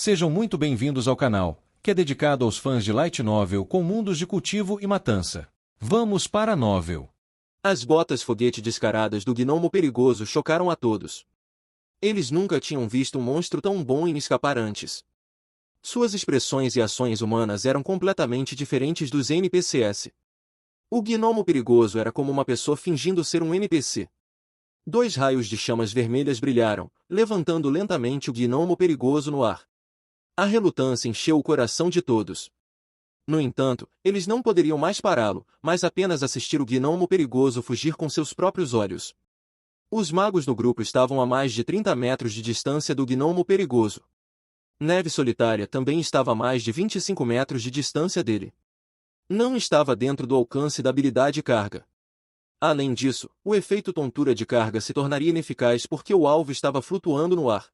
Sejam muito bem-vindos ao canal, que é dedicado aos fãs de Light Novel com mundos de cultivo e matança. Vamos para a novel. As botas foguete descaradas do gnomo perigoso chocaram a todos. Eles nunca tinham visto um monstro tão bom em escapar antes. Suas expressões e ações humanas eram completamente diferentes dos NPCs. O gnomo perigoso era como uma pessoa fingindo ser um NPC. 2 raios de chamas vermelhas brilharam, levantando lentamente o gnomo perigoso no ar. A relutância encheu o coração de todos. No entanto, eles não poderiam mais pará-lo, mas apenas assistir o gnomo perigoso fugir com seus próprios olhos. Os magos no grupo estavam a mais de 30 metros de distância do gnomo perigoso. Neve Solitária também estava a mais de 25 metros de distância dele. Não estava dentro do alcance da habilidade carga. Além disso, o efeito tontura de carga se tornaria ineficaz porque o alvo estava flutuando no ar.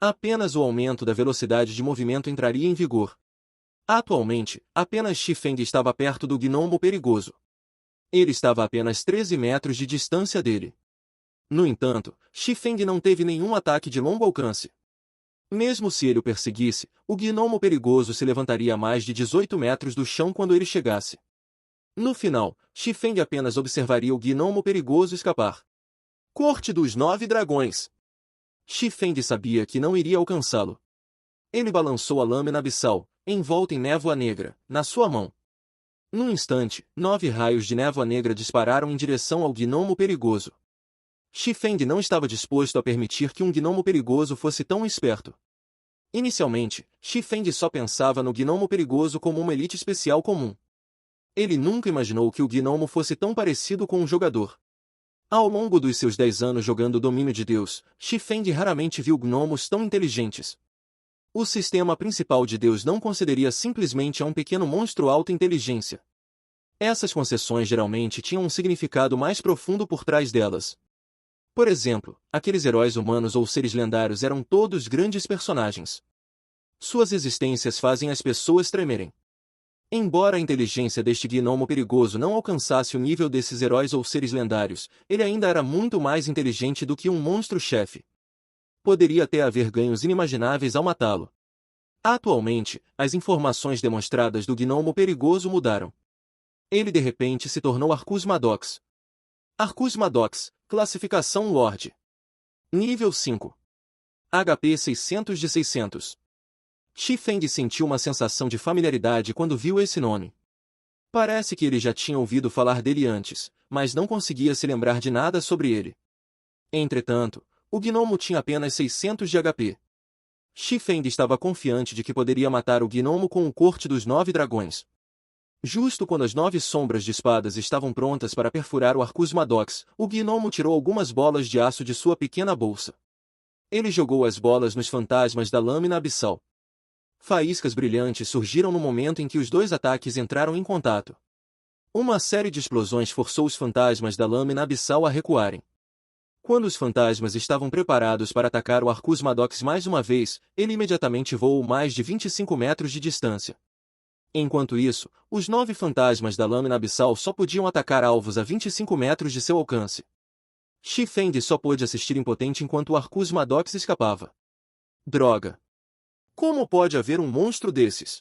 Apenas o aumento da velocidade de movimento entraria em vigor. Atualmente, apenas Xifeng estava perto do gnomo perigoso. Ele estava a apenas 13 metros de distância dele. No entanto, Xifeng não teve nenhum ataque de longo alcance. Mesmo se ele o perseguisse, o gnomo perigoso se levantaria a mais de 18 metros do chão quando ele chegasse. No final, Xifeng apenas observaria o gnomo perigoso escapar. Corte dos 9 dragões. Xifeng sabia que não iria alcançá-lo. Ele balançou a lâmina abissal, envolta em névoa negra, na sua mão. Num instante, 9 raios de névoa negra dispararam em direção ao gnomo perigoso. Xifeng não estava disposto a permitir que um gnomo perigoso fosse tão esperto. Inicialmente, Xifeng só pensava no gnomo perigoso como uma elite especial comum. Ele nunca imaginou que o gnomo fosse tão parecido com um jogador. Ao longo dos seus 10 anos jogando o Domínio de Deus, Xifeng raramente viu gnomos tão inteligentes. O sistema principal de Deus não concederia simplesmente a um pequeno monstro alta inteligência. Essas concessões geralmente tinham um significado mais profundo por trás delas. Por exemplo, aqueles heróis humanos ou seres lendários eram todos grandes personagens. Suas existências fazem as pessoas tremerem. Embora a inteligência deste gnomo perigoso não alcançasse o nível desses heróis ou seres lendários, ele ainda era muito mais inteligente do que um monstro-chefe. Poderia até haver ganhos inimagináveis ao matá-lo. Atualmente, as informações demonstradas do gnomo perigoso mudaram. Ele de repente se tornou Arcus Maddox. Arcus Maddox, classificação Lorde. Nível 5. HP 600 de 600. Xifeng sentiu uma sensação de familiaridade quando viu esse nome. Parece que ele já tinha ouvido falar dele antes, mas não conseguia se lembrar de nada sobre ele. Entretanto, o gnomo tinha apenas 600 de HP. Xifeng estava confiante de que poderia matar o gnomo com o corte dos 9 dragões. Justo quando as 9 sombras de espadas estavam prontas para perfurar o Arcus Maddox, o gnomo tirou algumas bolas de aço de sua pequena bolsa. Ele jogou as bolas nos fantasmas da lâmina abissal. Faíscas brilhantes surgiram no momento em que os 2 ataques entraram em contato. Uma série de explosões forçou os fantasmas da lâmina abissal a recuarem. Quando os fantasmas estavam preparados para atacar o Arcus Maddox mais uma vez, ele imediatamente voou mais de 25 metros de distância. Enquanto isso, os 9 fantasmas da lâmina abissal só podiam atacar alvos a 25 metros de seu alcance. Xifeng só pôde assistir impotente enquanto o Arcus Maddox escapava. Droga! Como pode haver um monstro desses?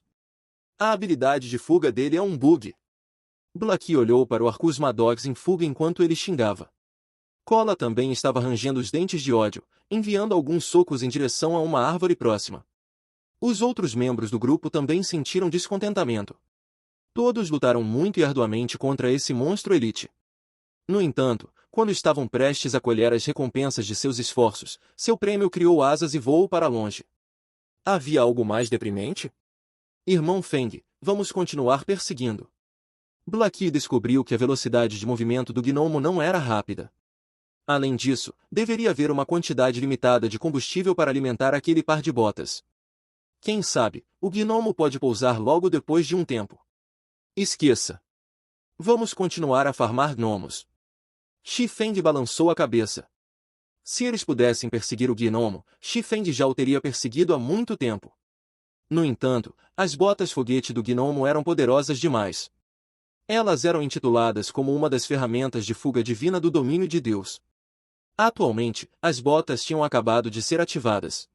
A habilidade de fuga dele é um bug. Blackie olhou para o Arcus Maddox em fuga enquanto ele xingava. Cola também estava rangendo os dentes de ódio, enviando alguns socos em direção a uma árvore próxima. Os outros membros do grupo também sentiram descontentamento. Todos lutaram muito e arduamente contra esse monstro elite. No entanto, quando estavam prestes a colher as recompensas de seus esforços, seu prêmio criou asas e voou para longe. Havia algo mais deprimente? Irmão Feng, vamos continuar perseguindo. Blackie descobriu que a velocidade de movimento do gnomo não era rápida. Além disso, deveria haver uma quantidade limitada de combustível para alimentar aquele par de botas. Quem sabe, o gnomo pode pousar logo depois de um tempo. Esqueça. Vamos continuar a farmar gnomos. Xifeng balançou a cabeça. Se eles pudessem perseguir o gnomo, Xifeng já o teria perseguido há muito tempo. No entanto, as botas foguete do gnomo eram poderosas demais. Elas eram intituladas como uma das ferramentas de fuga divina do domínio de Deus. Atualmente, as botas tinham acabado de ser ativadas.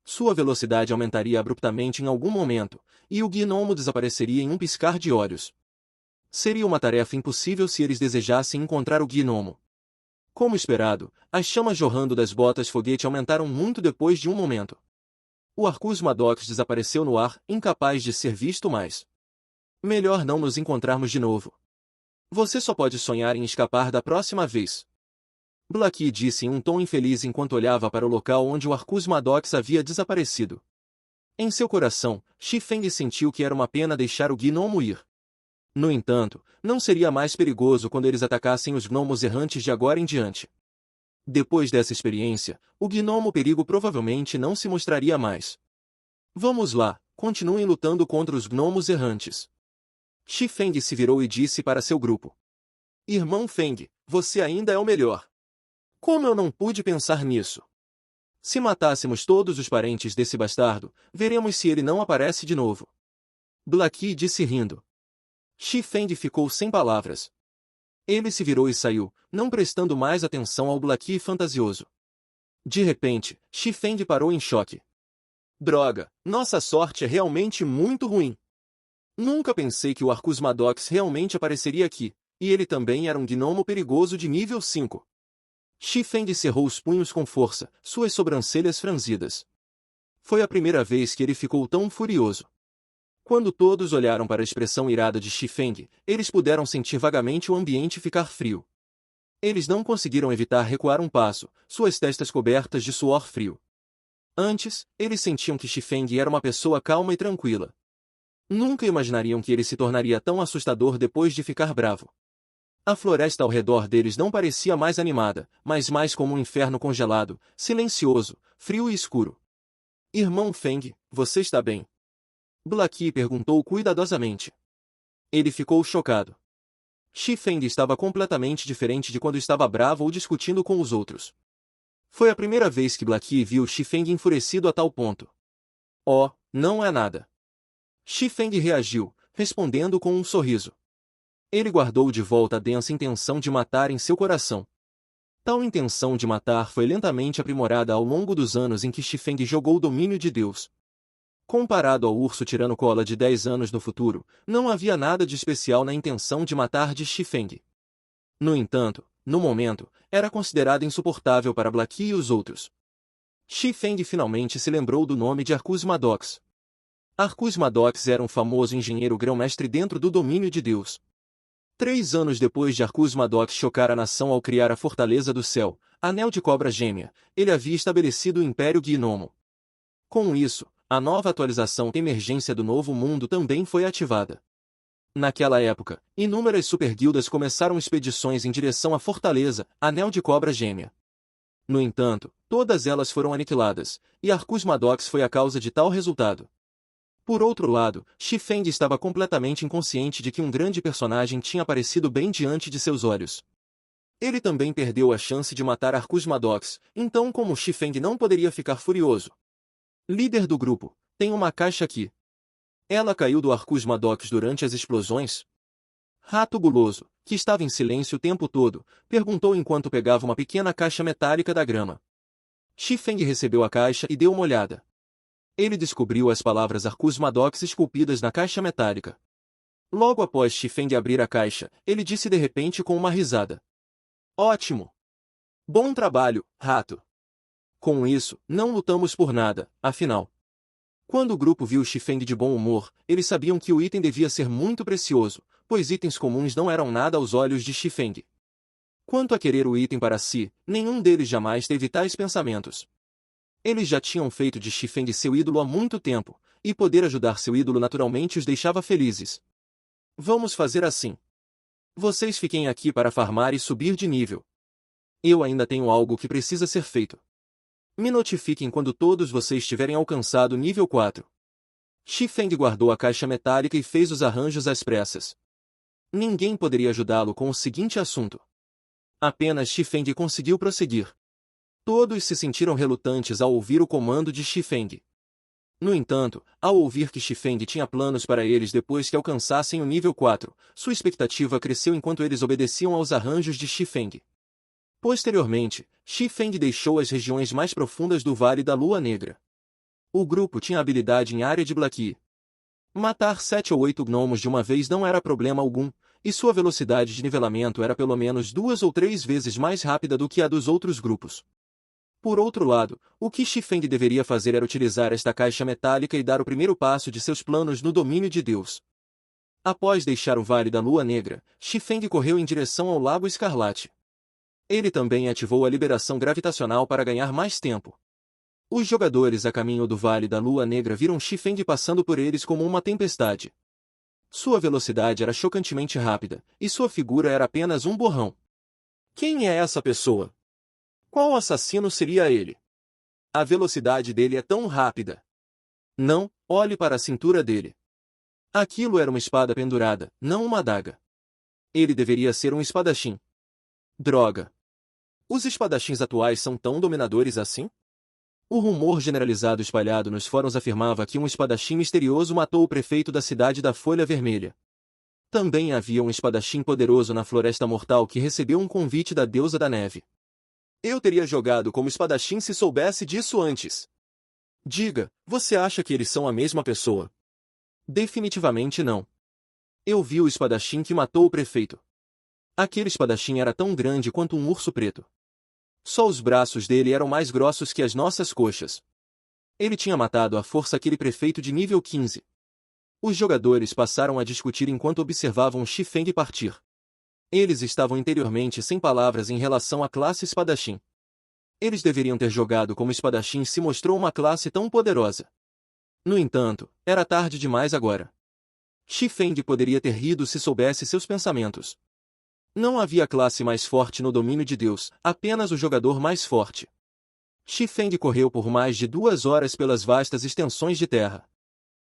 Sua velocidade aumentaria abruptamente em algum momento, e o gnomo desapareceria em um piscar de olhos. Seria uma tarefa impossível se eles desejassem encontrar o gnomo. Como esperado, as chamas jorrando das botas foguete aumentaram muito depois de um momento. O Arcus Maddox desapareceu no ar, incapaz de ser visto mais. Melhor não nos encontrarmos de novo. Você só pode sonhar em escapar da próxima vez. Blackie disse em um tom infeliz enquanto olhava para o local onde o Arcus Maddox havia desaparecido. Em seu coração, Xifeng sentiu que era uma pena deixar o gnomo ir. No entanto, não seria mais perigoso quando eles atacassem os gnomos errantes de agora em diante. Depois dessa experiência, o gnomo perigo provavelmente não se mostraria mais. Vamos lá, continuem lutando contra os gnomos errantes. Xifeng se virou e disse para seu grupo. Irmão Feng, você ainda é o melhor. Como eu não pude pensar nisso? Se matássemos todos os parentes desse bastardo, veremos se ele não aparece de novo. Blackie disse rindo. Xifeng ficou sem palavras. Ele se virou e saiu, não prestando mais atenção ao Blackie fantasioso. De repente, Xifeng parou em choque. Droga, nossa sorte é realmente muito ruim. Nunca pensei que o Arcus Maddox realmente apareceria aqui, e ele também era um gnomo perigoso de nível 5. Xifeng cerrou os punhos com força, suas sobrancelhas franzidas. Foi a primeira vez que ele ficou tão furioso. Quando todos olharam para a expressão irada de Xifeng, eles puderam sentir vagamente o ambiente ficar frio. Eles não conseguiram evitar recuar um passo, suas testas cobertas de suor frio. Antes, eles sentiam que Xifeng era uma pessoa calma e tranquila. Nunca imaginariam que ele se tornaria tão assustador depois de ficar bravo. A floresta ao redor deles não parecia mais animada, mas mais como um inferno congelado, silencioso, frio e escuro. Irmão Feng, você está bem? Blackie perguntou cuidadosamente. Ele ficou chocado. Xifeng estava completamente diferente de quando estava bravo ou discutindo com os outros. Foi a primeira vez que Blackie viu Xifeng enfurecido a tal ponto. Oh, não é nada. Xifeng reagiu, respondendo com um sorriso. Ele guardou de volta a densa intenção de matar em seu coração. Tal intenção de matar foi lentamente aprimorada ao longo dos anos em que Xifeng jogou o domínio de Deus. Comparado ao urso tirano cola de 10 anos no futuro, não havia nada de especial na intenção de matar de Xifeng. No entanto, no momento, era considerado insuportável para Blackie e os outros. Xifeng finalmente se lembrou do nome de Arcus Maddox. Arcus Maddox era um famoso engenheiro grão-mestre dentro do domínio de Deus. 3 anos depois de Arcus Maddox chocar a nação ao criar a Fortaleza do Céu, Anel de Cobra Gêmea, ele havia estabelecido o Império Gnomo. Com isso, a nova atualização de emergência do Novo Mundo também foi ativada. Naquela época, inúmeras superguildas começaram expedições em direção à Fortaleza, Anel de Cobra Gêmea. No entanto, todas elas foram aniquiladas, e Arcus Maddox foi a causa de tal resultado. Por outro lado, Xifeng estava completamente inconsciente de que um grande personagem tinha aparecido bem diante de seus olhos. Ele também perdeu a chance de matar Arcus Maddox, então como Xifeng não poderia ficar furioso? Líder do grupo, tem uma caixa aqui. Ela caiu do Arcus Maddox durante as explosões? Rato guloso, que estava em silêncio o tempo todo, perguntou enquanto pegava uma pequena caixa metálica da grama. Xifeng recebeu a caixa e deu uma olhada. Ele descobriu as palavras Arcus Maddox esculpidas na caixa metálica. Logo após Xifeng abrir a caixa, ele disse de repente com uma risada. Ótimo! Bom trabalho, rato! Com isso, não lutamos por nada, afinal. Quando o grupo viu Xifeng de bom humor, eles sabiam que o item devia ser muito precioso, pois itens comuns não eram nada aos olhos de Xifeng. Quanto a querer o item para si, nenhum deles jamais teve tais pensamentos. Eles já tinham feito de Xifeng seu ídolo há muito tempo, e poder ajudar seu ídolo naturalmente os deixava felizes. Vamos fazer assim. Vocês fiquem aqui para farmar e subir de nível. Eu ainda tenho algo que precisa ser feito. Me notifiquem quando todos vocês tiverem alcançado nível 4. Xifeng guardou a caixa metálica e fez os arranjos às pressas. Ninguém poderia ajudá-lo com o seguinte assunto. Apenas Xifeng conseguiu prosseguir. Todos se sentiram relutantes ao ouvir o comando de Xifeng. No entanto, ao ouvir que Xifeng tinha planos para eles depois que alcançassem o nível 4, sua expectativa cresceu enquanto eles obedeciam aos arranjos de Xifeng. Posteriormente, Xifeng deixou as regiões mais profundas do Vale da Lua Negra. O grupo tinha habilidade em área de Black. Matar 7 ou 8 gnomos de uma vez não era problema algum, e sua velocidade de nivelamento era pelo menos 2 ou 3 vezes mais rápida do que a dos outros grupos. Por outro lado, o que Xifeng deveria fazer era utilizar esta caixa metálica e dar o primeiro passo de seus planos no domínio de Deus. Após deixar o Vale da Lua Negra, Xifeng correu em direção ao Lago Escarlate. Ele também ativou a liberação gravitacional para ganhar mais tempo. Os jogadores a caminho do Vale da Lua Negra viram Xifeng passando por eles como uma tempestade. Sua velocidade era chocantemente rápida, e sua figura era apenas um borrão. Quem é essa pessoa? Qual assassino seria ele? A velocidade dele é tão rápida. Não, olhe para a cintura dele. Aquilo era uma espada pendurada, não uma adaga. Ele deveria ser um espadachim. Droga. Os espadachins atuais são tão dominadores assim? O rumor generalizado espalhado nos fóruns afirmava que um espadachim misterioso matou o prefeito da cidade da Folha Vermelha. Também havia um espadachim poderoso na Floresta Mortal que recebeu um convite da deusa da neve. Eu teria jogado como espadachim se soubesse disso antes. Diga, você acha que eles são a mesma pessoa? Definitivamente não. Eu vi o espadachim que matou o prefeito. Aquele espadachim era tão grande quanto um urso preto. Só os braços dele eram mais grossos que as nossas coxas. Ele tinha matado à força aquele prefeito de nível 15. Os jogadores passaram a discutir enquanto observavam Xifeng partir. Eles estavam interiormente sem palavras em relação à classe espadachim. Eles deveriam ter jogado como espadachim se mostrou uma classe tão poderosa. No entanto, era tarde demais agora. Xifeng poderia ter rido se soubesse seus pensamentos. Não havia classe mais forte no domínio de Deus, apenas o jogador mais forte. Xifeng correu por mais de 2 horas pelas vastas extensões de terra.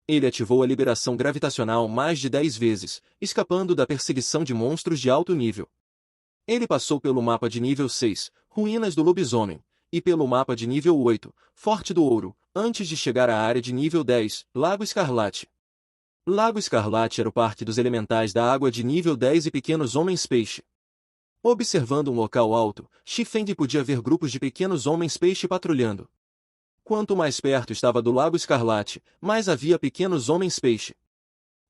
Ele ativou a liberação gravitacional mais de 10 vezes, escapando da perseguição de monstros de alto nível. Ele passou pelo mapa de nível 6, Ruínas do Lobisomem, e pelo mapa de nível 8, Forte do Ouro, antes de chegar à área de nível 10, Lago Escarlate. Lago Escarlate era o parque dos elementais da água de nível 10 e pequenos homens-peixe. Observando um local alto, Xifeng podia ver grupos de pequenos homens-peixe patrulhando. Quanto mais perto estava do Lago Escarlate, mais havia pequenos homens-peixe.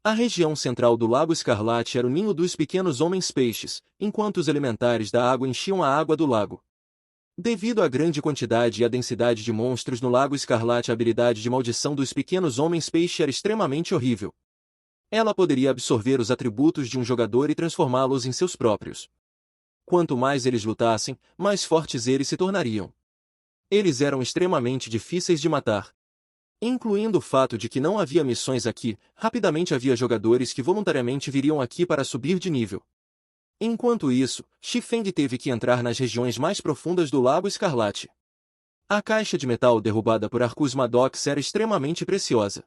A região central do Lago Escarlate era o ninho dos pequenos homens-peixes, enquanto os elementares da água enchiam a água do lago. Devido à grande quantidade e à densidade de monstros no Lago Escarlate, a habilidade de maldição dos pequenos homens-peixe era extremamente horrível. Ela poderia absorver os atributos de um jogador e transformá-los em seus próprios. Quanto mais eles lutassem, mais fortes eles se tornariam. Eles eram extremamente difíceis de matar. Incluindo o fato de que não havia missões aqui, rapidamente havia jogadores que voluntariamente viriam aqui para subir de nível. Enquanto isso, Xifeng teve que entrar nas regiões mais profundas do Lago Escarlate. A caixa de metal derrubada por Arcus Maddox era extremamente preciosa.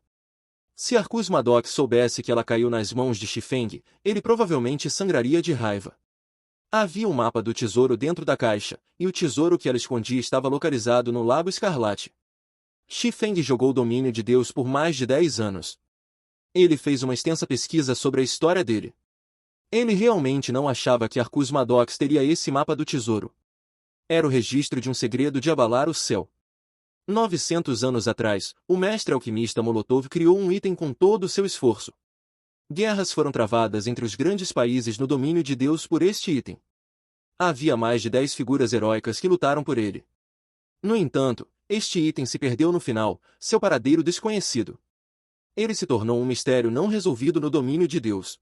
Se Arcus Maddox soubesse que ela caiu nas mãos de Xifeng, ele provavelmente sangraria de raiva. Havia um mapa do tesouro dentro da caixa, e o tesouro que ela escondia estava localizado no Lago Escarlate. Xifeng jogou o domínio de Deus por mais de 10 anos. Ele fez uma extensa pesquisa sobre a história dele. Ele realmente não achava que Arcus Maddox teria esse mapa do tesouro. Era o registro de um segredo de abalar o céu. 900 anos atrás, o mestre alquimista Molotov criou um item com todo o seu esforço. Guerras foram travadas entre os grandes países no domínio de Deus por este item. Havia mais de 10 figuras heróicas que lutaram por ele. No entanto, este item se perdeu no final, seu paradeiro desconhecido. Ele se tornou um mistério não resolvido no domínio de Deus.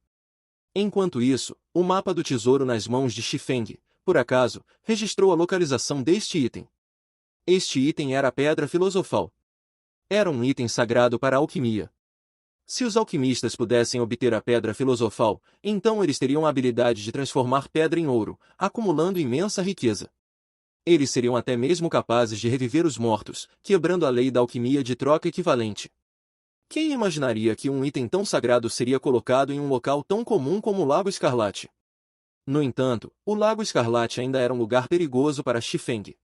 Enquanto isso, o mapa do tesouro nas mãos de Xifeng, por acaso, registrou a localização deste item. Este item era a Pedra Filosofal. Era um item sagrado para a alquimia. Se os alquimistas pudessem obter a Pedra Filosofal, então eles teriam a habilidade de transformar pedra em ouro, acumulando imensa riqueza. Eles seriam até mesmo capazes de reviver os mortos, quebrando a lei da alquimia de troca equivalente. Quem imaginaria que um item tão sagrado seria colocado em um local tão comum como o Lago Escarlate? No entanto, o Lago Escarlate ainda era um lugar perigoso para Xifeng.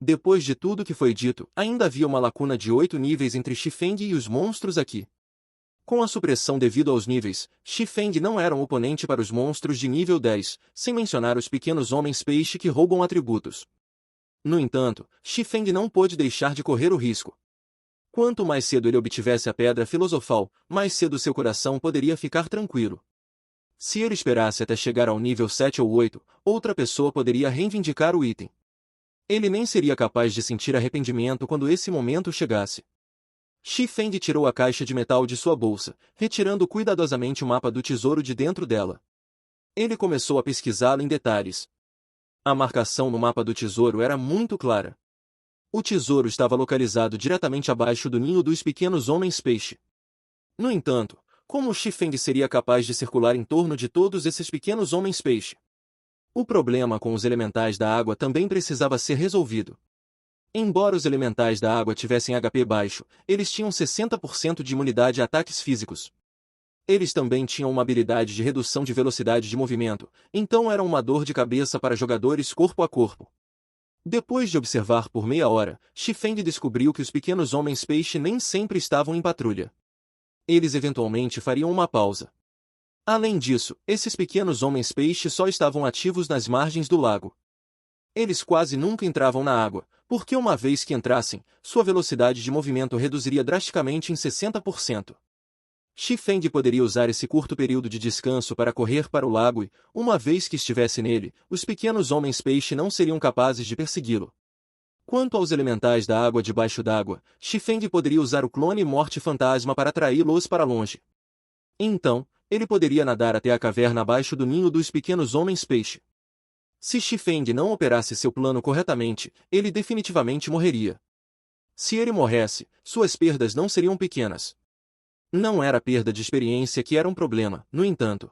Depois de tudo que foi dito, ainda havia uma lacuna de 8 níveis entre Xifeng e os monstros aqui. Com a supressão devido aos níveis, Xifeng não era um oponente para os monstros de nível 10, sem mencionar os pequenos homens-peixe que roubam atributos. No entanto, Xifeng não pôde deixar de correr o risco. Quanto mais cedo ele obtivesse a pedra filosofal, mais cedo seu coração poderia ficar tranquilo. Se ele esperasse até chegar ao nível 7 ou 8, outra pessoa poderia reivindicar o item. Ele nem seria capaz de sentir arrependimento quando esse momento chegasse. Shi-Feng tirou a caixa de metal de sua bolsa, retirando cuidadosamente o mapa do tesouro de dentro dela. Ele começou a pesquisá-lo em detalhes. A marcação no mapa do tesouro era muito clara. O tesouro estava localizado diretamente abaixo do ninho dos pequenos homens-peixe. No entanto, como Shi-Feng seria capaz de circular em torno de todos esses pequenos homens-peixe? O problema com os elementais da água também precisava ser resolvido. Embora os elementais da água tivessem HP baixo, eles tinham 60% de imunidade a ataques físicos. Eles também tinham uma habilidade de redução de velocidade de movimento, então eram uma dor de cabeça para jogadores corpo a corpo. Depois de observar por meia hora, Shi-Feng descobriu que os pequenos homens-peixe nem sempre estavam em patrulha. Eles eventualmente fariam uma pausa. Além disso, esses pequenos homens-peixe só estavam ativos nas margens do lago. Eles quase nunca entravam na água, porque uma vez que entrassem, sua velocidade de movimento reduziria drasticamente em 60%. Shi-Feng poderia usar esse curto período de descanso para correr para o lago e, uma vez que estivesse nele, os pequenos homens-peixe não seriam capazes de persegui-lo. Quanto aos elementais da água debaixo d'água, Shi-Feng poderia usar o clone Morte Fantasma para atraí-los para longe. Então, ele poderia nadar até a caverna abaixo do ninho dos pequenos homens-peixe. Se Shi-Feng não operasse seu plano corretamente, ele definitivamente morreria. Se ele morresse, suas perdas não seriam pequenas. Não era a perda de experiência que era um problema, no entanto.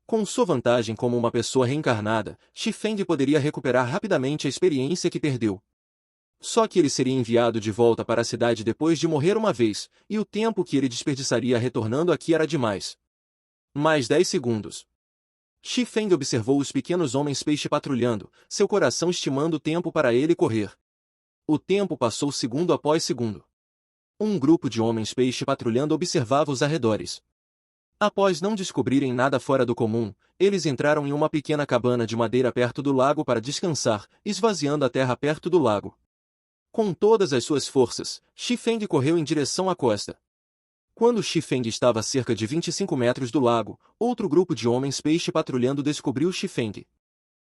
Com sua vantagem como uma pessoa reencarnada, Shi-Feng poderia recuperar rapidamente a experiência que perdeu. Só que ele seria enviado de volta para a cidade depois de morrer uma vez, e o tempo que ele desperdiçaria retornando aqui era demais. Mais 10 segundos. Shi-Feng observou os pequenos homens-peixe patrulhando, seu coração estimando o tempo para ele correr. O tempo passou segundo após segundo. Um grupo de homens-peixe patrulhando observava os arredores. Após não descobrirem nada fora do comum, eles entraram em uma pequena cabana de madeira perto do lago para descansar, esvaziando a terra perto do lago. Com todas as suas forças, Shi-Feng correu em direção à costa. Quando Shi-Feng estava a cerca de 25 metros do lago, outro grupo de homens-peixe patrulhando descobriu Shi-Feng.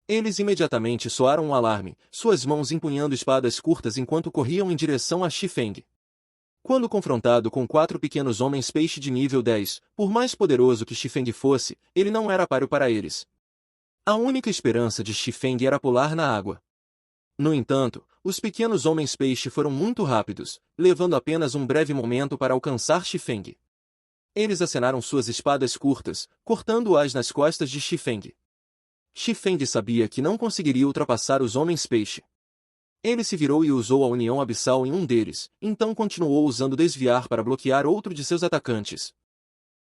Eles imediatamente soaram um alarme, suas mãos empunhando espadas curtas enquanto corriam em direção a Shi-Feng. Quando confrontado com 4 pequenos homens-peixe de nível 10, por mais poderoso que Shi-Feng fosse, ele não era páreo para eles. A única esperança de Shi-Feng era pular na água. No entanto, os pequenos homens-peixe foram muito rápidos, levando apenas um breve momento para alcançar Shi-Feng. Eles acenaram suas espadas curtas, cortando-as nas costas de Shi-Feng. Shi-Feng sabia que não conseguiria ultrapassar os homens-peixe. Ele se virou e usou a união abissal em um deles, então continuou usando desviar para bloquear outro de seus atacantes.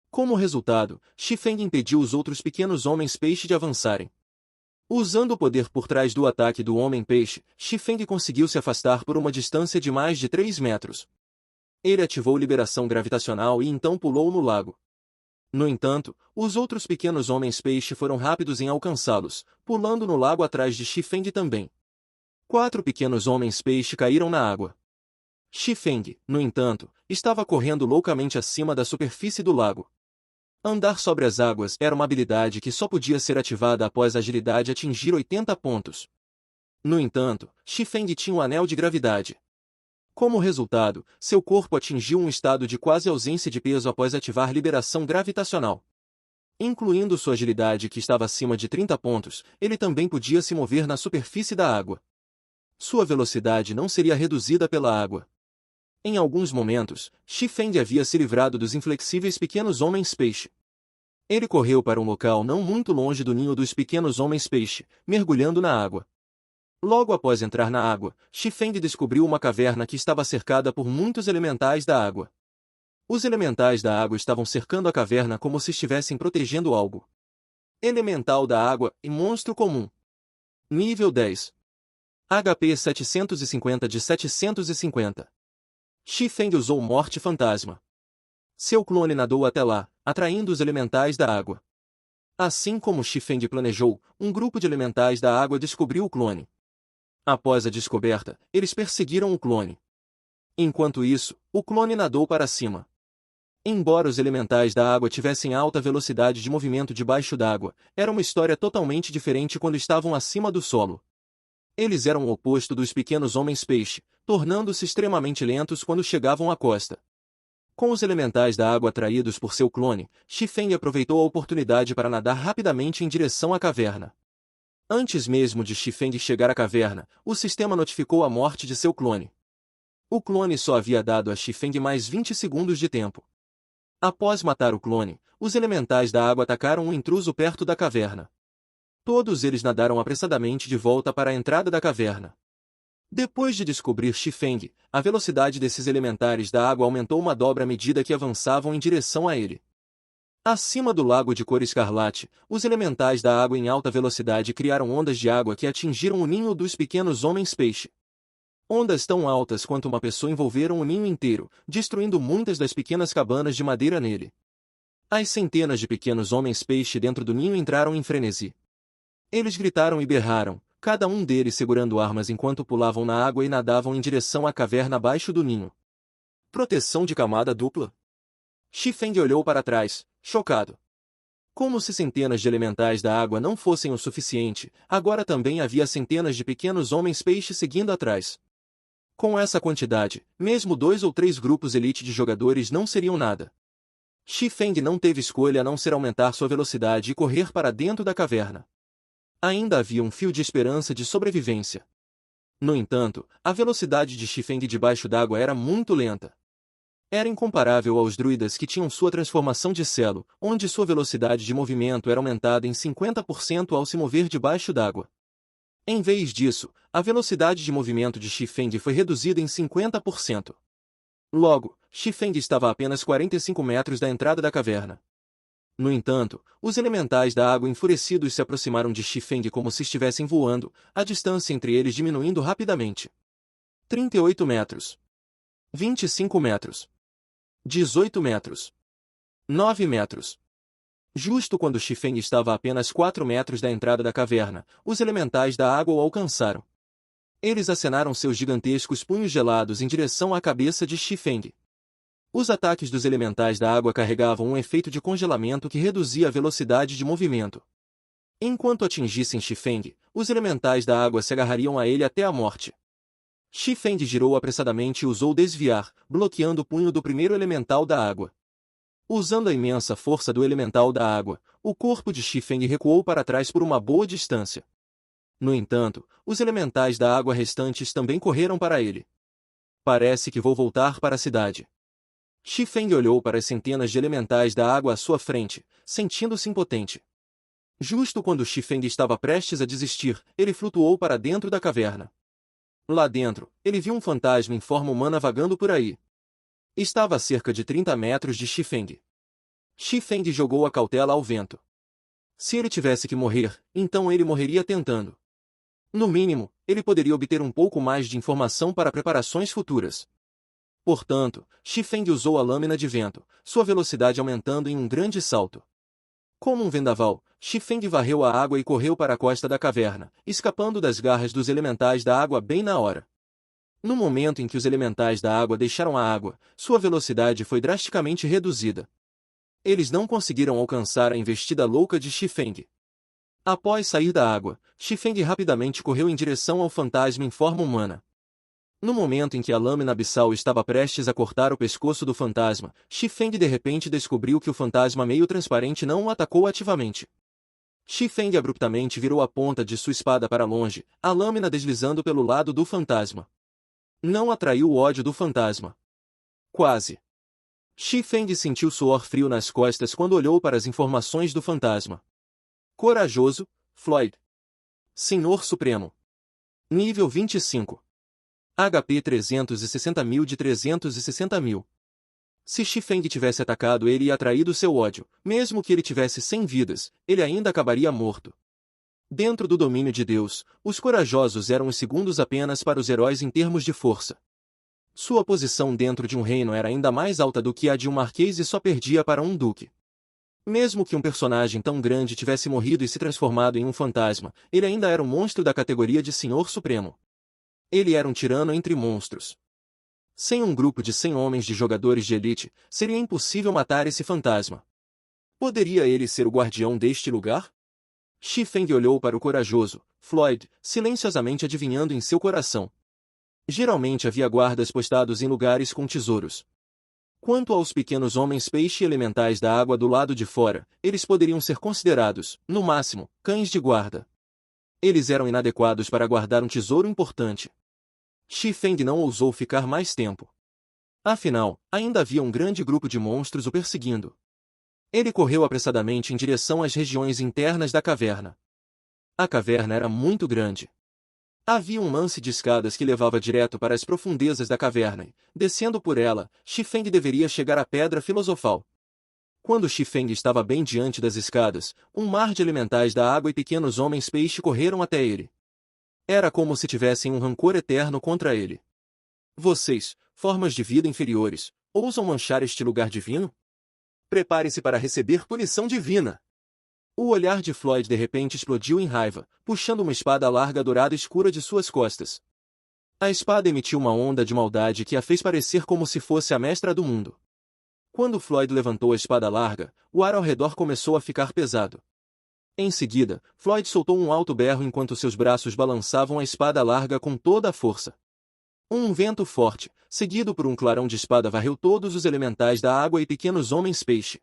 Como resultado, Shi-Feng impediu os outros pequenos homens-peixe de avançarem. Usando o poder por trás do ataque do homem-peixe, Shi-Feng conseguiu se afastar por uma distância de mais de 3 metros. Ele ativou liberação gravitacional e então pulou no lago. No entanto, os outros pequenos homens-peixe foram rápidos em alcançá-los, pulando no lago atrás de Shi-Feng também. 4 pequenos homens-peixe caíram na água. Shi-Feng, no entanto, estava correndo loucamente acima da superfície do lago. Andar sobre as águas era uma habilidade que só podia ser ativada após a agilidade atingir 80 pontos. No entanto, Shi-Feng tinha um anel de gravidade. Como resultado, seu corpo atingiu um estado de quase ausência de peso após ativar liberação gravitacional. Incluindo sua agilidade que estava acima de 30 pontos, ele também podia se mover na superfície da água. Sua velocidade não seria reduzida pela água. Em alguns momentos, Shi-Feng havia se livrado dos inflexíveis pequenos homens-peixe. Ele correu para um local não muito longe do ninho dos pequenos homens-peixe, mergulhando na água. Logo após entrar na água, Shi-Feng descobriu uma caverna que estava cercada por muitos elementais da água. Os elementais da água estavam cercando a caverna como se estivessem protegendo algo. Elemental da água e monstro comum. Nível 10. HP 750 de 750. Shi-Feng usou Morte Fantasma. Seu clone nadou até lá, atraindo os elementais da água. Assim como Shi-Feng planejou, um grupo de elementais da água descobriu o clone. Após a descoberta, eles perseguiram o clone. Enquanto isso, o clone nadou para cima. Embora os elementais da água tivessem alta velocidade de movimento debaixo d'água, era uma história totalmente diferente quando estavam acima do solo. Eles eram o oposto dos pequenos homens-peixe, tornando-se extremamente lentos quando chegavam à costa. Com os elementais da água atraídos por seu clone, Xifeng aproveitou a oportunidade para nadar rapidamente em direção à caverna. Antes mesmo de Xifeng chegar à caverna, o sistema notificou a morte de seu clone. O clone só havia dado a Xifeng mais 20 segundos de tempo. Após matar o clone, os elementais da água atacaram um intruso perto da caverna. Todos eles nadaram apressadamente de volta para a entrada da caverna. Depois de descobrir Xifeng, a velocidade desses elementares da água aumentou uma dobra à medida que avançavam em direção a ele. Acima do lago de cor escarlate, os elementais da água em alta velocidade criaram ondas de água que atingiram o ninho dos pequenos homens-peixe. Ondas tão altas quanto uma pessoa envolveram o ninho inteiro, destruindo muitas das pequenas cabanas de madeira nele. As centenas de pequenos homens-peixe dentro do ninho entraram em frenesi. Eles gritaram e berraram, cada um deles segurando armas enquanto pulavam na água e nadavam em direção à caverna abaixo do ninho. Proteção de camada dupla? Xifeng olhou para trás, chocado. Como se centenas de elementais da água não fossem o suficiente, agora também havia centenas de pequenos homens-peixe seguindo atrás. Com essa quantidade, mesmo 2 ou 3 grupos elite de jogadores não seriam nada. Xifeng não teve escolha a não ser aumentar sua velocidade e correr para dentro da caverna. Ainda havia um fio de esperança de sobrevivência. No entanto, a velocidade de Xifeng debaixo d'água era muito lenta. Era incomparável aos druidas que tinham sua transformação de Celo, onde sua velocidade de movimento era aumentada em 50% ao se mover debaixo d'água. Em vez disso, a velocidade de movimento de Xifeng foi reduzida em 50%. Logo, Xifeng estava a apenas 45 metros da entrada da caverna. No entanto, os elementais da água enfurecidos se aproximaram de Xifeng como se estivessem voando, a distância entre eles diminuindo rapidamente. 38 metros. 25 metros. 18 metros. 9 metros. Justo quando Xifeng estava a apenas 4 metros da entrada da caverna, os elementais da água o alcançaram. Eles acenaram seus gigantescos punhos gelados em direção à cabeça de Xifeng. Os ataques dos elementais da água carregavam um efeito de congelamento que reduzia a velocidade de movimento. Enquanto atingissem Xifeng, os elementais da água se agarrariam a ele até a morte. Xifeng girou apressadamente e usou desviar, bloqueando o punho do primeiro elemental da água. Usando a imensa força do elemental da água, o corpo de Xifeng recuou para trás por uma boa distância. No entanto, os elementais da água restantes também correram para ele. Parece que vou voltar para a cidade. Xifeng olhou para as centenas de elementais da água à sua frente, sentindo-se impotente. Justo quando Xifeng estava prestes a desistir, ele flutuou para dentro da caverna. Lá dentro, ele viu um fantasma em forma humana vagando por aí. Estava a cerca de 30 metros de Xifeng. Xifeng jogou a cautela ao vento. Se ele tivesse que morrer, então ele morreria tentando. No mínimo, ele poderia obter um pouco mais de informação para preparações futuras. Portanto, Xifeng usou a lâmina de vento, sua velocidade aumentando em um grande salto. Como um vendaval, Xifeng varreu a água e correu para a costa da caverna, escapando das garras dos elementais da água bem na hora. No momento em que os elementais da água deixaram a água, sua velocidade foi drasticamente reduzida. Eles não conseguiram alcançar a investida louca de Xifeng. Após sair da água, Xifeng rapidamente correu em direção ao fantasma em forma humana. No momento em que a lâmina abissal estava prestes a cortar o pescoço do fantasma, Xifeng de repente descobriu que o fantasma meio transparente não o atacou ativamente. Xifeng abruptamente virou a ponta de sua espada para longe, a lâmina deslizando pelo lado do fantasma. Não atraiu o ódio do fantasma. Quase. Xifeng sentiu suor frio nas costas quando olhou para as informações do fantasma. Corajoso, Floyd. Senhor Supremo. Nível 25. HP 360.000 de 360.000. Se Xifeng tivesse atacado ele e atraído seu ódio, mesmo que ele tivesse 100 vidas, ele ainda acabaria morto. Dentro do domínio de Deus, os corajosos eram os segundos apenas para os heróis em termos de força. Sua posição dentro de um reino era ainda mais alta do que a de um marquês e só perdia para um duque. Mesmo que um personagem tão grande tivesse morrido e se transformado em um fantasma, ele ainda era um monstro da categoria de Senhor Supremo. Ele era um tirano entre monstros. Sem um grupo de 100 homens de jogadores de elite, seria impossível matar esse fantasma. Poderia ele ser o guardião deste lugar? Shi Feng olhou para o corajoso Floyd, silenciosamente adivinhando em seu coração. Geralmente havia guardas postados em lugares com tesouros. Quanto aos pequenos homens peixe elementais da água do lado de fora, eles poderiam ser considerados, no máximo, cães de guarda. Eles eram inadequados para guardar um tesouro importante. Shi Feng não ousou ficar mais tempo. Afinal, ainda havia um grande grupo de monstros o perseguindo. Ele correu apressadamente em direção às regiões internas da caverna. A caverna era muito grande. Havia um lance de escadas que levava direto para as profundezas da caverna e, descendo por ela, Shi Feng deveria chegar à Pedra Filosofal. Quando Shi Feng estava bem diante das escadas, um mar de elementais da água e pequenos homens-peixe correram até ele. Era como se tivessem um rancor eterno contra ele. Vocês, formas de vida inferiores, ousam manchar este lugar divino? Prepare-se para receber punição divina! O olhar de Floyd de repente explodiu em raiva, puxando uma espada larga dourada escura de suas costas. A espada emitiu uma onda de maldade que a fez parecer como se fosse a mestra do mundo. Quando Floyd levantou a espada larga, o ar ao redor começou a ficar pesado. Em seguida, Floyd soltou um alto berro enquanto seus braços balançavam a espada larga com toda a força. Um vento forte, seguido por um clarão de espada varreu todos os elementais da água e pequenos homens-peixe.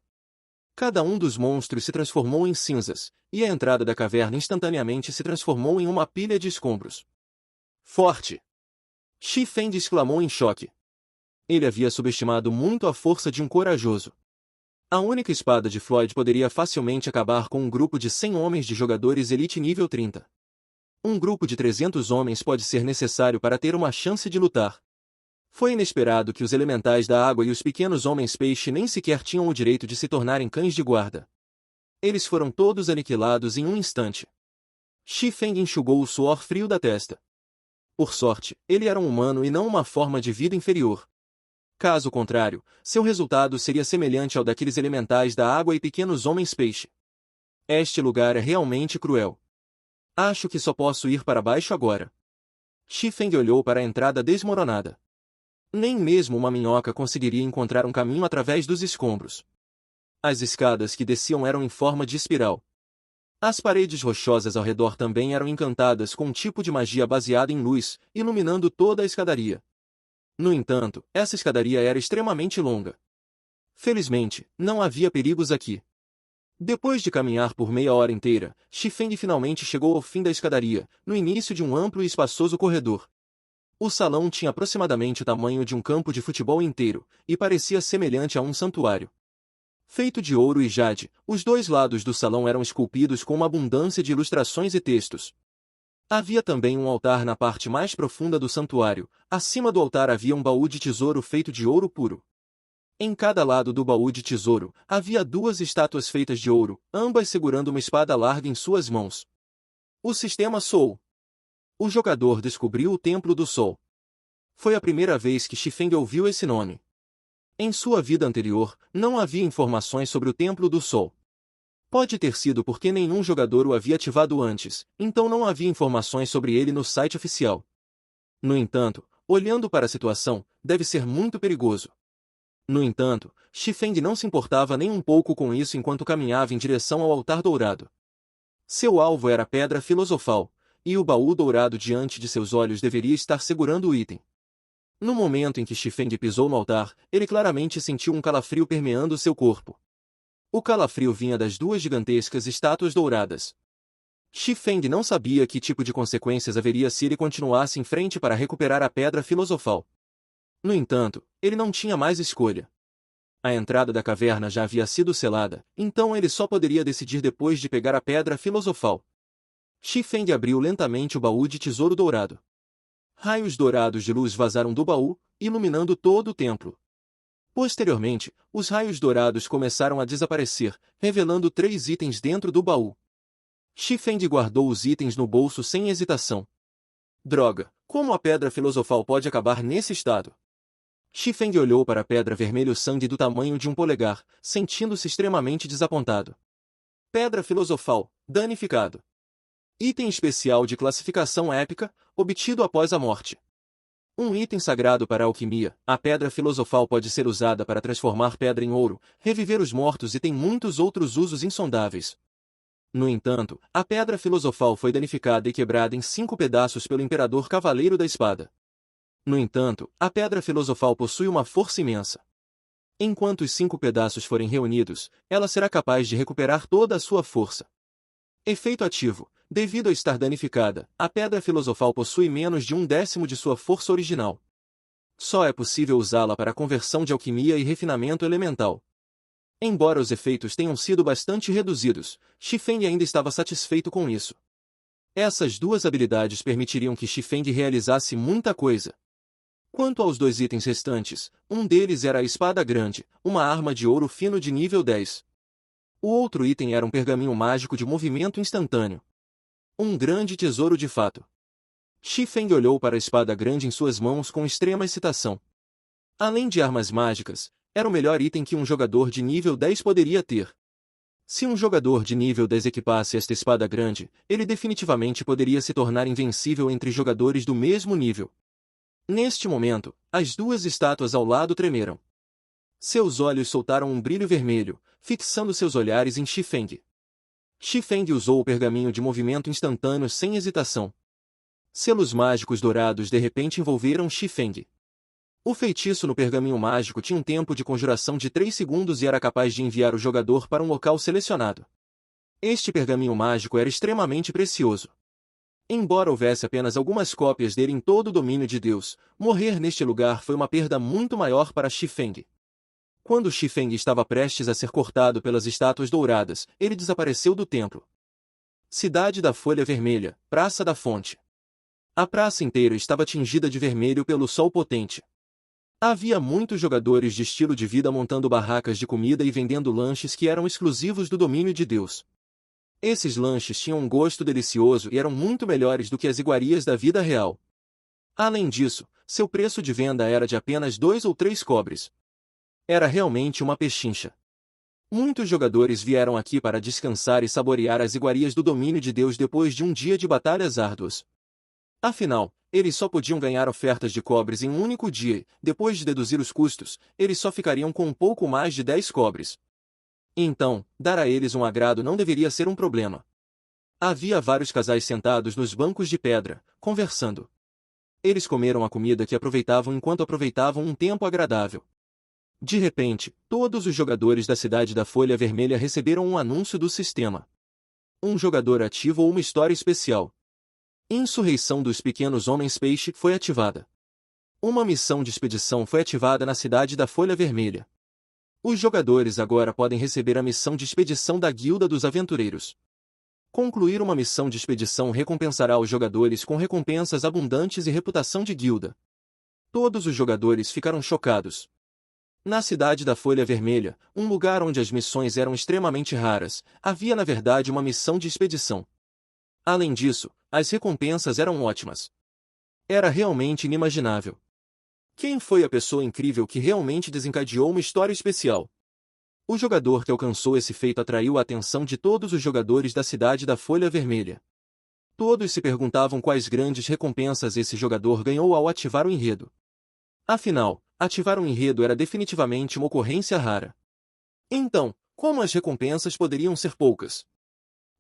Cada um dos monstros se transformou em cinzas, e a entrada da caverna instantaneamente se transformou em uma pilha de escombros. Forte! Shi Feng exclamou em choque. Ele havia subestimado muito a força de um corajoso. A única espada de Floyd poderia facilmente acabar com um grupo de 100 homens de jogadores elite nível 30. Um grupo de 300 homens pode ser necessário para ter uma chance de lutar. Foi inesperado que os elementais da água e os pequenos homens-peixe nem sequer tinham o direito de se tornarem cães de guarda. Eles foram todos aniquilados em um instante. Shi Feng enxugou o suor frio da testa. Por sorte, ele era um humano e não uma forma de vida inferior. Caso contrário, seu resultado seria semelhante ao daqueles elementais da água e pequenos homens-peixe. Este lugar é realmente cruel. Acho que só posso ir para baixo agora. Shi Feng olhou para a entrada desmoronada. Nem mesmo uma minhoca conseguiria encontrar um caminho através dos escombros. As escadas que desciam eram em forma de espiral. As paredes rochosas ao redor também eram encantadas com um tipo de magia baseada em luz, iluminando toda a escadaria. No entanto, essa escadaria era extremamente longa. Felizmente, não havia perigos aqui. Depois de caminhar por meia hora inteira, Shi Feng finalmente chegou ao fim da escadaria, no início de um amplo e espaçoso corredor. O salão tinha aproximadamente o tamanho de um campo de futebol inteiro, e parecia semelhante a um santuário. Feito de ouro e jade, os dois lados do salão eram esculpidos com uma abundância de ilustrações e textos. Havia também um altar na parte mais profunda do santuário. Acima do altar havia um baú de tesouro feito de ouro puro. Em cada lado do baú de tesouro, havia duas estátuas feitas de ouro, ambas segurando uma espada larga em suas mãos. O sistema Sol. O jogador descobriu o Templo do Sol. Foi a primeira vez que Shi Feng ouviu esse nome. Em sua vida anterior, não havia informações sobre o Templo do Sol. Pode ter sido porque nenhum jogador o havia ativado antes, então não havia informações sobre ele no site oficial. No entanto, olhando para a situação, deve ser muito perigoso. No entanto, Shi Feng não se importava nem um pouco com isso enquanto caminhava em direção ao altar dourado. Seu alvo era a Pedra Filosofal, e o baú dourado diante de seus olhos deveria estar segurando o item. No momento em que Shi Feng pisou no altar, ele claramente sentiu um calafrio permeando seu corpo. O calafrio vinha das duas gigantescas estátuas douradas. Shi Feng não sabia que tipo de consequências haveria se ele continuasse em frente para recuperar a Pedra Filosofal. No entanto, ele não tinha mais escolha. A entrada da caverna já havia sido selada, então ele só poderia decidir depois de pegar a Pedra Filosofal. Shi Feng abriu lentamente o baú de tesouro dourado. Raios dourados de luz vazaram do baú, iluminando todo o templo. Posteriormente, os raios dourados começaram a desaparecer, revelando 3 itens dentro do baú. Shi Feng guardou os itens no bolso sem hesitação. Droga, como a Pedra Filosofal pode acabar nesse estado? Shi Feng olhou para a pedra vermelho sangue do tamanho de um polegar, sentindo-se extremamente desapontado. Pedra Filosofal, danificado. Item especial de classificação épica, obtido após a morte. Um item sagrado para a alquimia, a pedra filosofal pode ser usada para transformar pedra em ouro, reviver os mortos e tem muitos outros usos insondáveis. No entanto, a pedra filosofal foi danificada e quebrada em 5 pedaços pelo Imperador Cavaleiro da Espada. No entanto, a pedra filosofal possui uma força imensa. Enquanto os 5 pedaços forem reunidos, ela será capaz de recuperar toda a sua força. Efeito ativo. Devido a estar danificada, a pedra filosofal possui menos de 1/10 de sua força original. Só é possível usá-la para a conversão de alquimia e refinamento elemental. Embora os efeitos tenham sido bastante reduzidos, Shifeng ainda estava satisfeito com isso. Essas duas habilidades permitiriam que Shifeng realizasse muita coisa. Quanto aos 2 itens restantes, um deles era a espada grande, uma arma de ouro fino de nível 10. O outro item era um pergaminho mágico de movimento instantâneo. Um grande tesouro de fato. Shifeng olhou para a espada grande em suas mãos com extrema excitação. Além de armas mágicas, era o melhor item que um jogador de nível 10 poderia ter. Se um jogador de nível 10 equipasse esta espada grande, ele definitivamente poderia se tornar invencível entre jogadores do mesmo nível. Neste momento, as 2 estátuas ao lado tremeram. Seus olhos soltaram um brilho vermelho, fixando seus olhares em Shifeng. Shifeng usou o pergaminho de movimento instantâneo sem hesitação. Selos mágicos dourados de repente envolveram Shifeng. O feitiço no pergaminho mágico tinha um tempo de conjuração de 3 segundos e era capaz de enviar o jogador para um local selecionado. Este pergaminho mágico era extremamente precioso. Embora houvesse apenas algumas cópias dele em todo o domínio de Deus, morrer neste lugar foi uma perda muito maior para Shifeng. Quando Shifeng estava prestes a ser cortado pelas estátuas douradas, ele desapareceu do templo. Cidade da Folha Vermelha, Praça da Fonte. A praça inteira estava tingida de vermelho pelo sol potente. Havia muitos jogadores de estilo de vida montando barracas de comida e vendendo lanches que eram exclusivos do domínio de Deus. Esses lanches tinham um gosto delicioso e eram muito melhores do que as iguarias da vida real. Além disso, seu preço de venda era de apenas 2 ou 3 cobres. Era realmente uma pechincha. Muitos jogadores vieram aqui para descansar e saborear as iguarias do domínio de Deus depois de um dia de batalhas árduas. Afinal, eles só podiam ganhar ofertas de cobres em um único dia, e, depois de deduzir os custos, eles só ficariam com um pouco mais de 10 cobres. Então, dar a eles um agrado não deveria ser um problema. Havia vários casais sentados nos bancos de pedra, conversando. Eles comeram a comida que aproveitavam enquanto aproveitavam um tempo agradável. De repente, todos os jogadores da Cidade da Folha Vermelha receberam um anúncio do sistema. Um jogador ativou uma história especial. Insurreição dos Pequenos Homens Peixe foi ativada. Uma missão de expedição foi ativada na Cidade da Folha Vermelha. Os jogadores agora podem receber a missão de expedição da Guilda dos Aventureiros. Concluir uma missão de expedição recompensará os jogadores com recompensas abundantes e reputação de guilda. Todos os jogadores ficaram chocados. Na Cidade da Folha Vermelha, um lugar onde as missões eram extremamente raras, havia na verdade uma missão de expedição. Além disso, as recompensas eram ótimas. Era realmente inimaginável. Quem foi a pessoa incrível que realmente desencadeou uma história especial? O jogador que alcançou esse feito atraiu a atenção de todos os jogadores da Cidade da Folha Vermelha. Todos se perguntavam quais grandes recompensas esse jogador ganhou ao ativar o enredo. Afinal, ativar um enredo era definitivamente uma ocorrência rara. Então, como as recompensas poderiam ser poucas?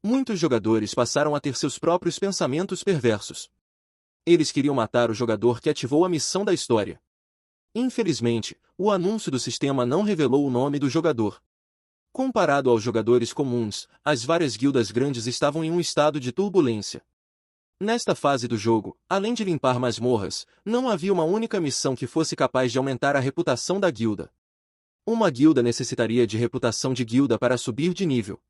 Muitos jogadores passaram a ter seus próprios pensamentos perversos. Eles queriam matar o jogador que ativou a missão da história. Infelizmente, o anúncio do sistema não revelou o nome do jogador. Comparado aos jogadores comuns, as várias guildas grandes estavam em um estado de turbulência. Nesta fase do jogo, além de limpar masmorras, não havia uma única missão que fosse capaz de aumentar a reputação da guilda. Uma guilda necessitaria de reputação de guilda para subir de nível.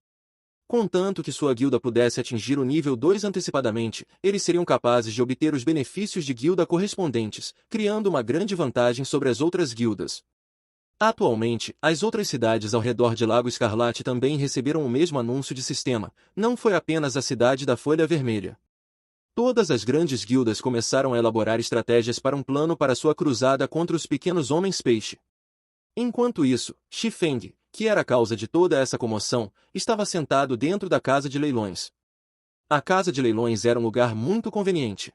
Contanto que sua guilda pudesse atingir o nível 2 antecipadamente, eles seriam capazes de obter os benefícios de guilda correspondentes, criando uma grande vantagem sobre as outras guildas. Atualmente, as outras cidades ao redor de Lago Escarlate também receberam o mesmo anúncio de sistema, não foi apenas a Cidade da Folha Vermelha. Todas as grandes guildas começaram a elaborar estratégias para um plano para sua cruzada contra os pequenos homens peixe. Enquanto isso, Shifeng, que era a causa de toda essa comoção, estava sentado dentro da casa de leilões. A casa de leilões era um lugar muito conveniente.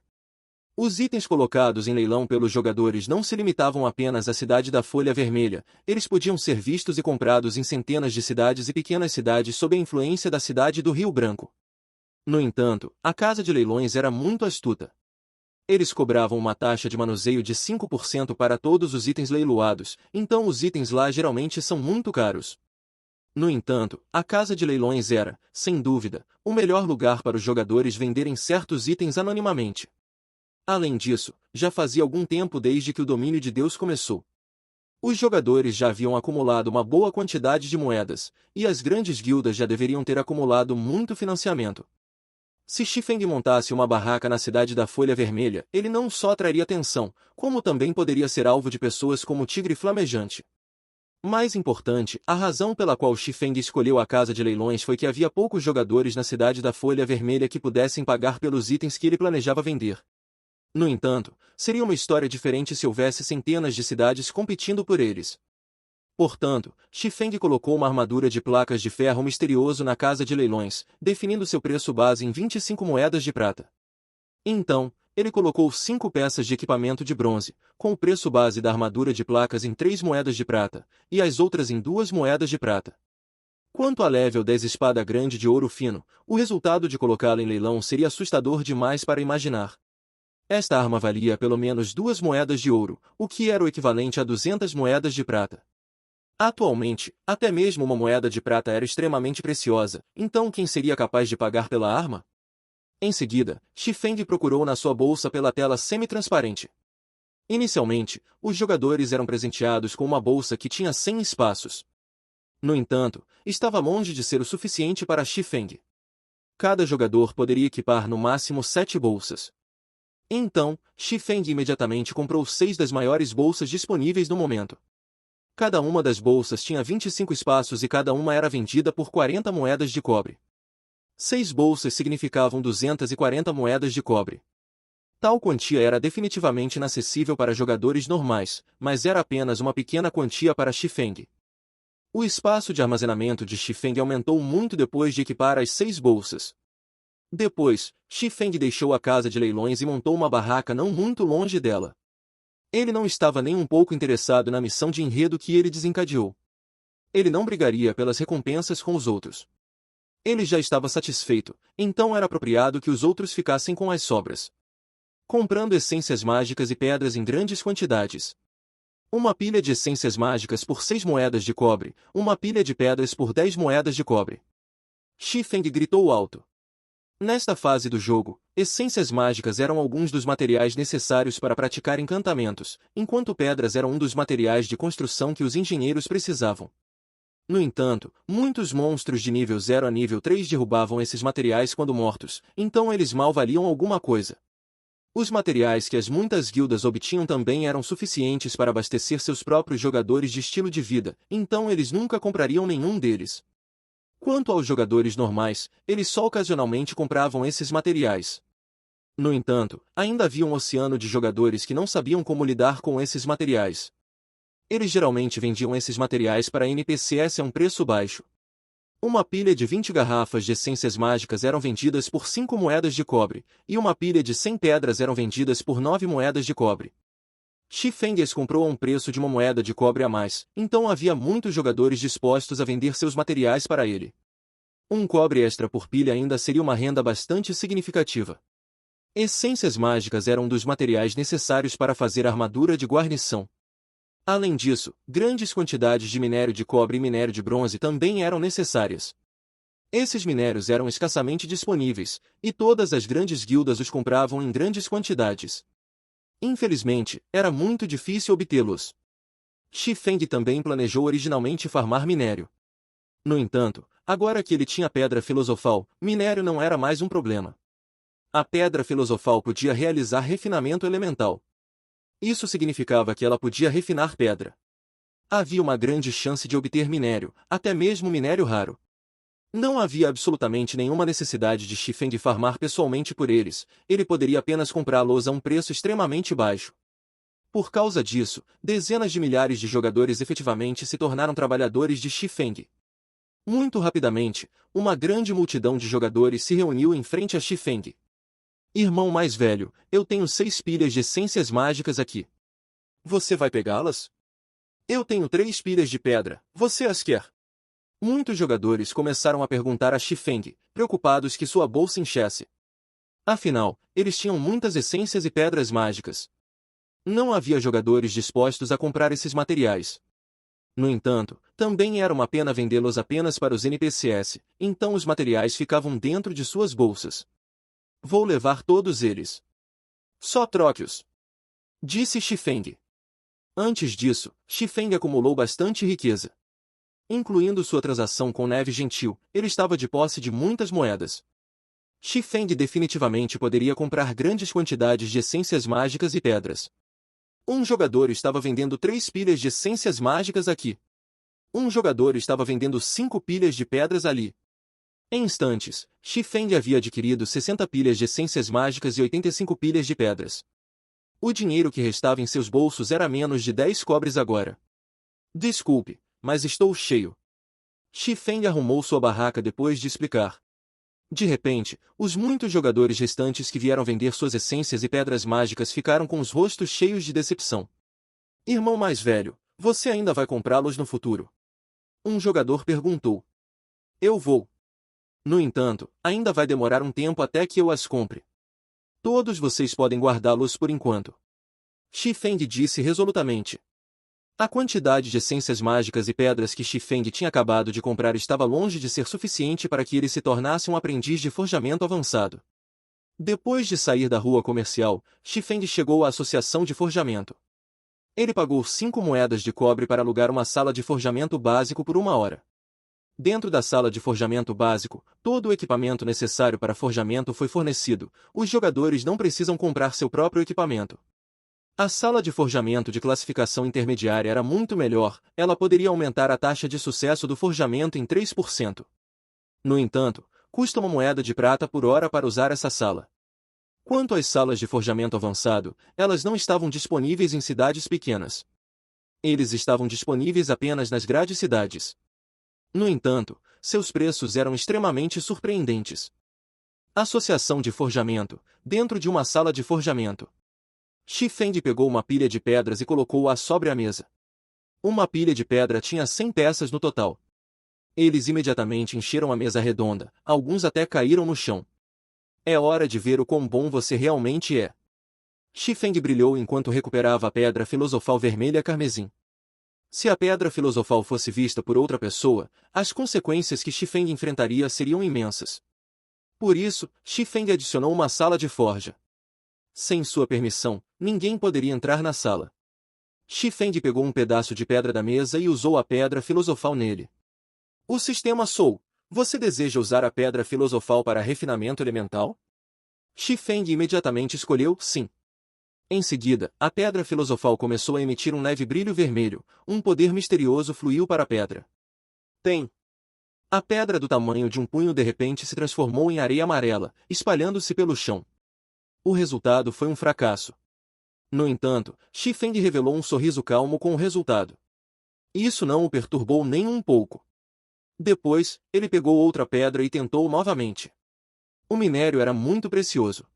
Os itens colocados em leilão pelos jogadores não se limitavam apenas à cidade da Folha Vermelha, eles podiam ser vistos e comprados em centenas de cidades e pequenas cidades sob a influência da cidade do Rio Branco. No entanto, a casa de leilões era muito astuta. Eles cobravam uma taxa de manuseio de 5% para todos os itens leiloados, então os itens lá geralmente são muito caros. No entanto, a casa de leilões era, sem dúvida, o melhor lugar para os jogadores venderem certos itens anonimamente. Além disso, já fazia algum tempo desde que o domínio de Deus começou. Os jogadores já haviam acumulado uma boa quantidade de moedas, e as grandes guildas já deveriam ter acumulado muito financiamento. Se Shifeng montasse uma barraca na cidade da Folha Vermelha, ele não só atrairia atenção, como também poderia ser alvo de pessoas como o Tigre Flamejante. Mais importante, a razão pela qual Shifeng escolheu a casa de leilões foi que havia poucos jogadores na cidade da Folha Vermelha que pudessem pagar pelos itens que ele planejava vender. No entanto, seria uma história diferente se houvesse centenas de cidades competindo por eles. Portanto, Shifeng colocou uma armadura de placas de ferro misterioso na casa de leilões, definindo seu preço base em 25 moedas de prata. Então, ele colocou 5 peças de equipamento de bronze, com o preço base da armadura de placas em 3 moedas de prata, e as outras em 2 moedas de prata. Quanto à level 10 espada grande de ouro fino, o resultado de colocá-la em leilão seria assustador demais para imaginar. Esta arma valia pelo menos 2 moedas de ouro, o que era o equivalente a 200 moedas de prata. Atualmente, até mesmo uma moeda de prata era extremamente preciosa, então quem seria capaz de pagar pela arma? Em seguida, Shifeng procurou na sua bolsa pela tela semi-transparente. Inicialmente, os jogadores eram presenteados com uma bolsa que tinha 100 espaços. No entanto, estava longe de ser o suficiente para Shifeng. Cada jogador poderia equipar no máximo 7 bolsas. Então, Shifeng imediatamente comprou 6 das maiores bolsas disponíveis no momento. Cada uma das bolsas tinha 25 espaços e cada uma era vendida por 40 moedas de cobre. 6 bolsas significavam 240 moedas de cobre. Tal quantia era definitivamente inacessível para jogadores normais, mas era apenas uma pequena quantia para Shifeng. O espaço de armazenamento de Shifeng aumentou muito depois de equipar as 6 bolsas. Depois, Shifeng deixou a casa de leilões e montou uma barraca não muito longe dela. Ele não estava nem um pouco interessado na missão de enredo que ele desencadeou. Ele não brigaria pelas recompensas com os outros. Ele já estava satisfeito, então era apropriado que os outros ficassem com as sobras. Comprando essências mágicas e pedras em grandes quantidades. Uma pilha de essências mágicas por 6 moedas de cobre, uma pilha de pedras por 10 moedas de cobre. Shifeng gritou alto. Nesta fase do jogo, essências mágicas eram alguns dos materiais necessários para praticar encantamentos, enquanto pedras eram um dos materiais de construção que os engenheiros precisavam. No entanto, muitos monstros de nível 0 a nível 3 derrubavam esses materiais quando mortos, então eles mal valiam alguma coisa. Os materiais que as muitas guildas obtinham também eram suficientes para abastecer seus próprios jogadores de estilo de vida, então eles nunca comprariam nenhum deles. Quanto aos jogadores normais, eles só ocasionalmente compravam esses materiais. No entanto, ainda havia um oceano de jogadores que não sabiam como lidar com esses materiais. Eles geralmente vendiam esses materiais para NPCs a um preço baixo. Uma pilha de 20 garrafas de essências mágicas eram vendidas por 5 moedas de cobre, e uma pilha de 100 pedras eram vendidas por 9 moedas de cobre. Shifeng as comprou a um preço de uma moeda de cobre a mais, então havia muitos jogadores dispostos a vender seus materiais para ele. Um cobre extra por pilha ainda seria uma renda bastante significativa. Essências mágicas eram um dos materiais necessários para fazer armadura de guarnição. Além disso, grandes quantidades de minério de cobre e minério de bronze também eram necessárias. Esses minérios eram escassamente disponíveis, e todas as grandes guildas os compravam em grandes quantidades. Infelizmente, era muito difícil obtê-los. Shifeng também planejou originalmente farmar minério. No entanto, agora que ele tinha pedra filosofal, minério não era mais um problema. A pedra filosofal podia realizar refinamento elemental. Isso significava que ela podia refinar pedra. Havia uma grande chance de obter minério, até mesmo minério raro. Não havia absolutamente nenhuma necessidade de Shifeng farmar pessoalmente por eles, ele poderia apenas comprá-los a um preço extremamente baixo. Por causa disso, dezenas de milhares de jogadores efetivamente se tornaram trabalhadores de Shifeng. Muito rapidamente, uma grande multidão de jogadores se reuniu em frente a Shifeng. Irmão mais velho, eu tenho 6 pilhas de essências mágicas aqui. Você vai pegá-las? Eu tenho 3 pilhas de pedra, você as quer? Muitos jogadores começaram a perguntar a Xifeng, preocupados que sua bolsa enchesse. Afinal, eles tinham muitas essências e pedras mágicas. Não havia jogadores dispostos a comprar esses materiais. No entanto, também era uma pena vendê-los apenas para os NPCs, então os materiais ficavam dentro de suas bolsas. Vou levar todos eles. Só troque-os, disse Xifeng. Antes disso, Xifeng acumulou bastante riqueza. Incluindo sua transação com Neve Gentil, ele estava de posse de muitas moedas. Xifeng definitivamente poderia comprar grandes quantidades de essências mágicas e pedras. Um jogador estava vendendo 3 pilhas de essências mágicas aqui. Um jogador estava vendendo 5 pilhas de pedras ali. Em instantes, Xifeng havia adquirido 60 pilhas de essências mágicas e 85 pilhas de pedras. O dinheiro que restava em seus bolsos era menos de 10 cobres agora. Desculpe, mas estou cheio. Xifeng arrumou sua barraca depois de explicar. De repente, os muitos jogadores restantes que vieram vender suas essências e pedras mágicas ficaram com os rostos cheios de decepção. Irmão mais velho, você ainda vai comprá-los no futuro? Um jogador perguntou. Eu vou. No entanto, ainda vai demorar um tempo até que eu as compre. Todos vocês podem guardá-los por enquanto. Xifeng disse resolutamente. A quantidade de essências mágicas e pedras que Xifeng tinha acabado de comprar estava longe de ser suficiente para que ele se tornasse um aprendiz de forjamento avançado. Depois de sair da rua comercial, Xifeng chegou à associação de forjamento. Ele pagou 5 moedas de cobre para alugar uma sala de forjamento básico por 1 hora. Dentro da sala de forjamento básico, todo o equipamento necessário para forjamento foi fornecido. Os jogadores não precisam comprar seu próprio equipamento. A sala de forjamento de classificação intermediária era muito melhor, ela poderia aumentar a taxa de sucesso do forjamento em 3%. No entanto, custa 1 moeda de prata por hora para usar essa sala. Quanto às salas de forjamento avançado, elas não estavam disponíveis em cidades pequenas. Eles estavam disponíveis apenas nas grandes cidades. No entanto, seus preços eram extremamente surpreendentes. Associação de forjamento, dentro de uma sala de forjamento. Xifeng pegou uma pilha de pedras e colocou-a sobre a mesa. Uma pilha de pedra tinha 100 peças no total. Eles imediatamente encheram a mesa redonda, alguns até caíram no chão. É hora de ver o quão bom você realmente é. Xifeng brilhou enquanto recuperava a pedra filosofal vermelha carmesim. Se a pedra filosofal fosse vista por outra pessoa, as consequências que Xifeng enfrentaria seriam imensas. Por isso, Xifeng adicionou uma sala de forja. Sem sua permissão, ninguém poderia entrar na sala. Xifeng pegou um pedaço de pedra da mesa e usou a pedra filosofal nele. O sistema Soul. Você deseja usar a pedra filosofal para refinamento elemental? Xifeng imediatamente escolheu sim. Em seguida, a pedra filosofal começou a emitir um leve brilho vermelho, um poder misterioso fluiu para a pedra. Tem. A pedra do tamanho de um punho de repente se transformou em areia amarela, espalhando-se pelo chão. O resultado foi um fracasso. No entanto, Xifeng revelou um sorriso calmo com o resultado. Isso não o perturbou nem um pouco. Depois, ele pegou outra pedra e tentou novamente. O minério era muito precioso.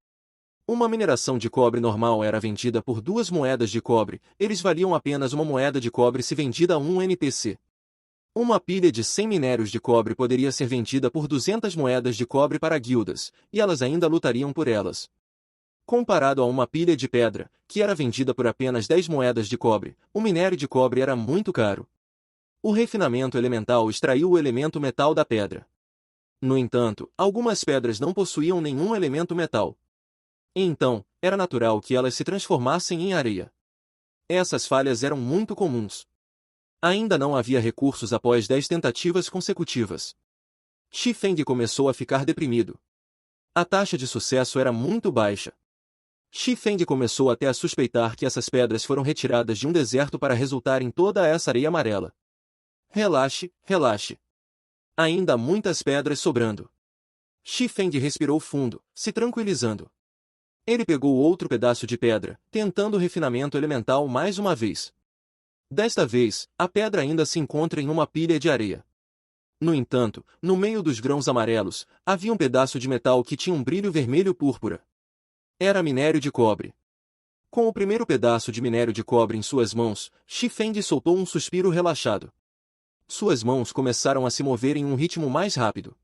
Uma mineração de cobre normal era vendida por 2 moedas de cobre, eles valiam apenas 1 moeda de cobre se vendida a um NPC. Uma pilha de 100 minérios de cobre poderia ser vendida por 200 moedas de cobre para guildas, e elas ainda lutariam por elas. Comparado a uma pilha de pedra, que era vendida por apenas 10 moedas de cobre, o minério de cobre era muito caro. O refinamento elemental extraiu o elemento metal da pedra. No entanto, algumas pedras não possuíam nenhum elemento metal. Então, era natural que elas se transformassem em areia. Essas falhas eram muito comuns. Ainda não havia recursos após 10 tentativas consecutivas. Xifeng começou a ficar deprimido. A taxa de sucesso era muito baixa. Xifeng começou até a suspeitar que essas pedras foram retiradas de um deserto para resultar em toda essa areia amarela. Relaxe, relaxe. Ainda há muitas pedras sobrando. Xifeng respirou fundo, se tranquilizando. Ele pegou outro pedaço de pedra, tentando o refinamento elemental mais uma vez. Desta vez, a pedra ainda se encontra em uma pilha de areia. No entanto, no meio dos grãos amarelos, havia um pedaço de metal que tinha um brilho vermelho púrpura. Era minério de cobre. Com o primeiro pedaço de minério de cobre em suas mãos, Shifeng soltou um suspiro relaxado. Suas mãos começaram a se mover em um ritmo mais rápido.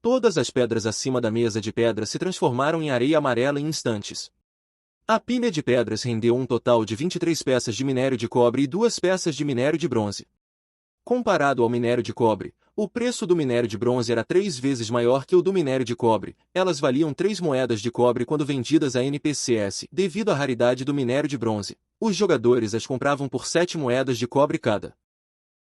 Todas as pedras acima da mesa de pedra se transformaram em areia amarela em instantes. A pilha de pedras rendeu um total de 23 peças de minério de cobre e 2 peças de minério de bronze. Comparado ao minério de cobre, o preço do minério de bronze era 3 vezes maior que o do minério de cobre. Elas valiam 3 moedas de cobre quando vendidas a NPCS. Devido à raridade do minério de bronze, os jogadores as compravam por 7 moedas de cobre cada.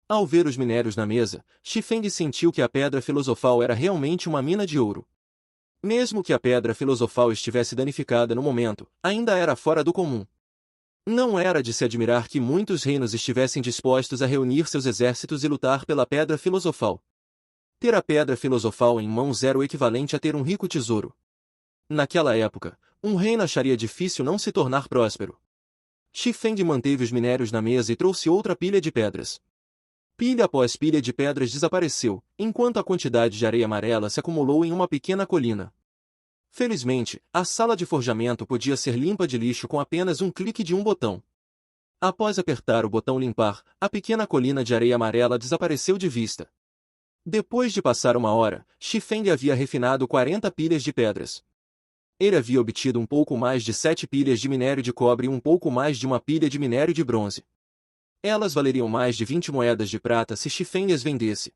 Ao ver os minérios na mesa, Shifeng sentiu que a pedra filosofal era realmente uma mina de ouro. Mesmo que a pedra filosofal estivesse danificada no momento, ainda era fora do comum. Não era de se admirar que muitos reinos estivessem dispostos a reunir seus exércitos e lutar pela pedra filosofal. Ter a pedra filosofal em mãos era o equivalente a ter um rico tesouro. Naquela época, um reino acharia difícil não se tornar próspero. Shifeng manteve os minérios na mesa e trouxe outra pilha de pedras. Pilha após pilha de pedras desapareceu, enquanto a quantidade de areia amarela se acumulou em uma pequena colina. Felizmente, a sala de forjamento podia ser limpa de lixo com apenas um clique de um botão. Após apertar o botão limpar, a pequena colina de areia amarela desapareceu de vista. Depois de passar uma hora, Shifeng havia refinado 40 pilhas de pedras. Ele havia obtido um pouco mais de 7 pilhas de minério de cobre e um pouco mais de uma pilha de minério de bronze. Elas valeriam mais de 20 moedas de prata se Shifeng as vendesse.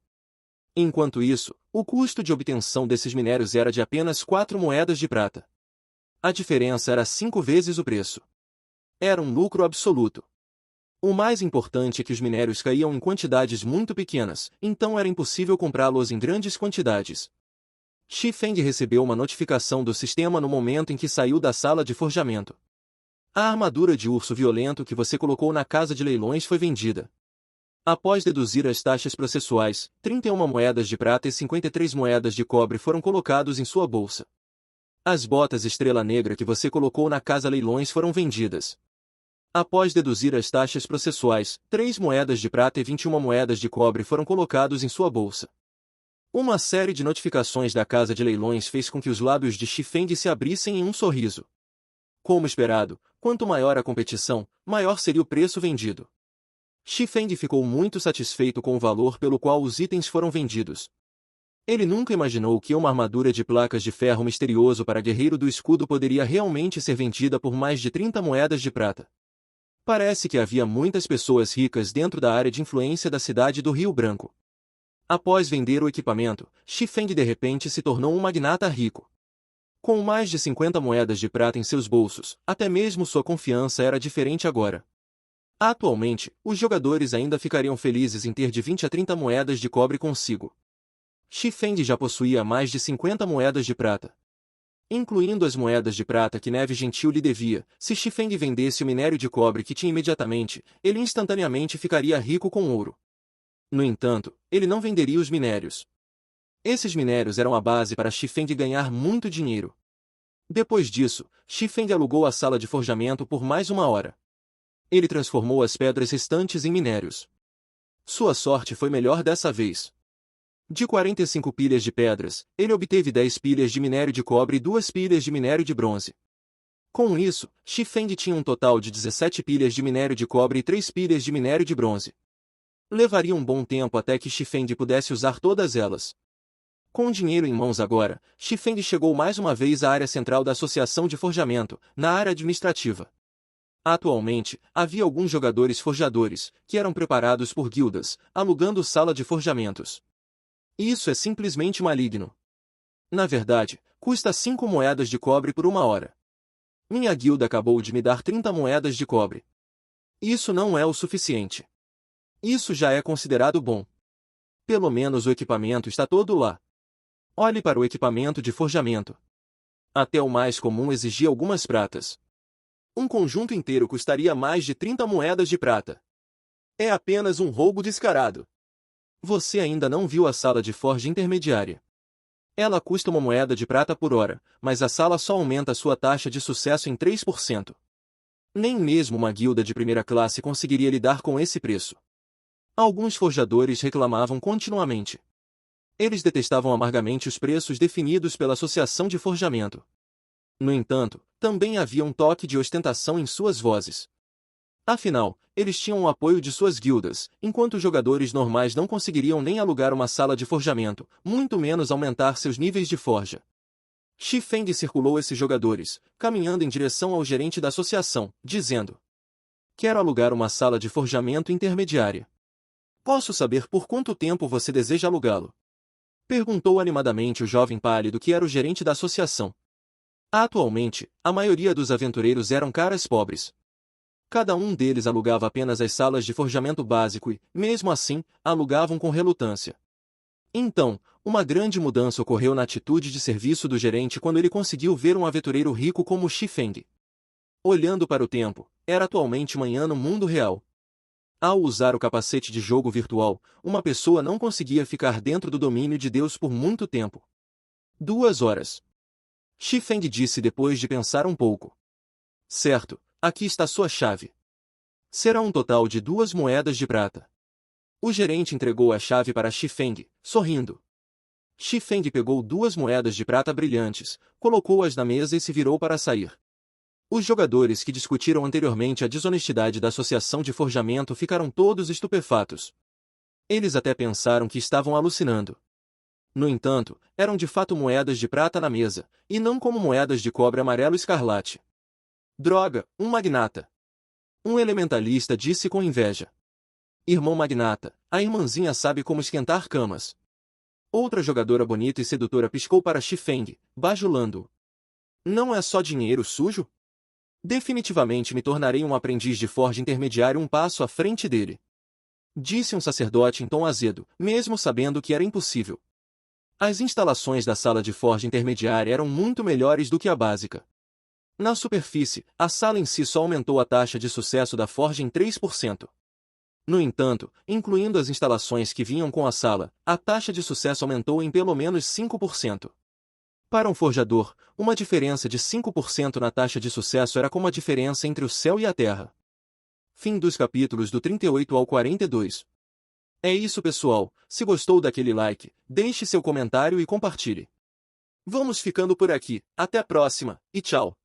Enquanto isso, o custo de obtenção desses minérios era de apenas 4 moedas de prata. A diferença era 5 vezes o preço. Era um lucro absoluto. O mais importante é que os minérios caíam em quantidades muito pequenas, então era impossível comprá-los em grandes quantidades. Shifeng recebeu uma notificação do sistema no momento em que saiu da sala de forjamento. A armadura de urso violento que você colocou na casa de leilões foi vendida. Após deduzir as taxas processuais, 31 moedas de prata e 53 moedas de cobre foram colocados em sua bolsa. As botas estrela negra que você colocou na casa leilões foram vendidas. Após deduzir as taxas processuais, 3 moedas de prata e 21 moedas de cobre foram colocados em sua bolsa. Uma série de notificações da casa de leilões fez com que os lábios de Shifeng se abrissem em um sorriso. Como esperado, quanto maior a competição, maior seria o preço vendido. Shifeng ficou muito satisfeito com o valor pelo qual os itens foram vendidos. Ele nunca imaginou que uma armadura de placas de ferro misterioso para guerreiro do escudo poderia realmente ser vendida por mais de 30 moedas de prata. Parece que havia muitas pessoas ricas dentro da área de influência da cidade do Rio Branco. Após vender o equipamento, Shifeng de repente se tornou um magnata rico. Com mais de 50 moedas de prata em seus bolsos, até mesmo sua confiança era diferente agora. Atualmente, os jogadores ainda ficariam felizes em ter de 20 a 30 moedas de cobre consigo. Shifeng já possuía mais de 50 moedas de prata. Incluindo as moedas de prata que Neve Gentil lhe devia, se Shifeng vendesse o minério de cobre que tinha imediatamente, ele instantaneamente ficaria rico com ouro. No entanto, ele não venderia os minérios. Esses minérios eram a base para Shifeng ganhar muito dinheiro. Depois disso, Shifeng alugou a sala de forjamento por mais uma hora. Ele transformou as pedras restantes em minérios. Sua sorte foi melhor dessa vez. De 45 pilhas de pedras, ele obteve 10 pilhas de minério de cobre e 2 pilhas de minério de bronze. Com isso, Shifeng tinha um total de 17 pilhas de minério de cobre e 3 pilhas de minério de bronze. Levaria um bom tempo até que Shifeng pudesse usar todas elas. Com dinheiro em mãos agora, Shifeng chegou mais uma vez à área central da Associação de Forjamento, na área administrativa. Atualmente, havia alguns jogadores forjadores, que eram preparados por guildas, alugando sala de forjamentos. Isso é simplesmente maligno. Na verdade, custa 5 moedas de cobre por uma hora. Minha guilda acabou de me dar 30 moedas de cobre. Isso não é o suficiente. Isso já é considerado bom. Pelo menos o equipamento está todo lá. Olhe para o equipamento de forjamento. Até o mais comum exigia algumas pratas. Um conjunto inteiro custaria mais de 30 moedas de prata. É apenas um roubo descarado. Você ainda não viu a sala de forja intermediária. Ela custa 1 moeda de prata por hora, mas a sala só aumenta sua taxa de sucesso em 3%. Nem mesmo uma guilda de primeira classe conseguiria lidar com esse preço. Alguns forjadores reclamavam continuamente. Eles detestavam amargamente os preços definidos pela Associação de Forjamento. No entanto, também havia um toque de ostentação em suas vozes. Afinal, eles tinham o apoio de suas guildas, enquanto os jogadores normais não conseguiriam nem alugar uma sala de forjamento, muito menos aumentar seus níveis de forja. Shi Feng circulou esses jogadores, caminhando em direção ao gerente da associação, dizendo: "Quero alugar uma sala de forjamento intermediária. Posso saber por quanto tempo você deseja alugá-lo?" Perguntou animadamente o jovem pálido que era o gerente da associação. Atualmente, a maioria dos aventureiros eram caras pobres. Cada um deles alugava apenas as salas de forjamento básico e, mesmo assim, alugavam com relutância. Então, uma grande mudança ocorreu na atitude de serviço do gerente quando ele conseguiu ver um aventureiro rico como Shi Feng. Olhando para o tempo, era atualmente manhã no mundo real. Ao usar o capacete de jogo virtual, uma pessoa não conseguia ficar dentro do domínio de Deus por muito tempo. 2 horas. Shi Feng disse depois de pensar um pouco. "Certo, aqui está sua chave. Será um total de 2 moedas de prata." O gerente entregou a chave para Shi Feng, sorrindo. Shi Feng pegou 2 moedas de prata brilhantes, colocou-as na mesa e se virou para sair. Os jogadores que discutiram anteriormente a desonestidade da associação de forjamento ficaram todos estupefatos. Eles até pensaram que estavam alucinando. No entanto, eram de fato moedas de prata na mesa, e não como moedas de cobre amarelo escarlate. "Droga, um magnata!" Um elementalista disse com inveja. "Irmão magnata, a irmãzinha sabe como esquentar camas." Outra jogadora bonita e sedutora piscou para Shi Feng, bajulando-o. "Não é só dinheiro sujo? Definitivamente me tornarei um aprendiz de forja intermediário um passo à frente dele." Disse um sacerdote em tom azedo, mesmo sabendo que era impossível. As instalações da sala de forja intermediária eram muito melhores do que a básica. Na superfície, a sala em si só aumentou a taxa de sucesso da forja em 3%. No entanto, incluindo as instalações que vinham com a sala, a taxa de sucesso aumentou em pelo menos 5%. Para um forjador, uma diferença de 5% na taxa de sucesso era como a diferença entre o céu e a terra. Fim dos capítulos do 38 ao 42. É isso, pessoal. Se gostou daquele like, deixe seu comentário e compartilhe. Vamos ficando por aqui. Até a próxima, e tchau!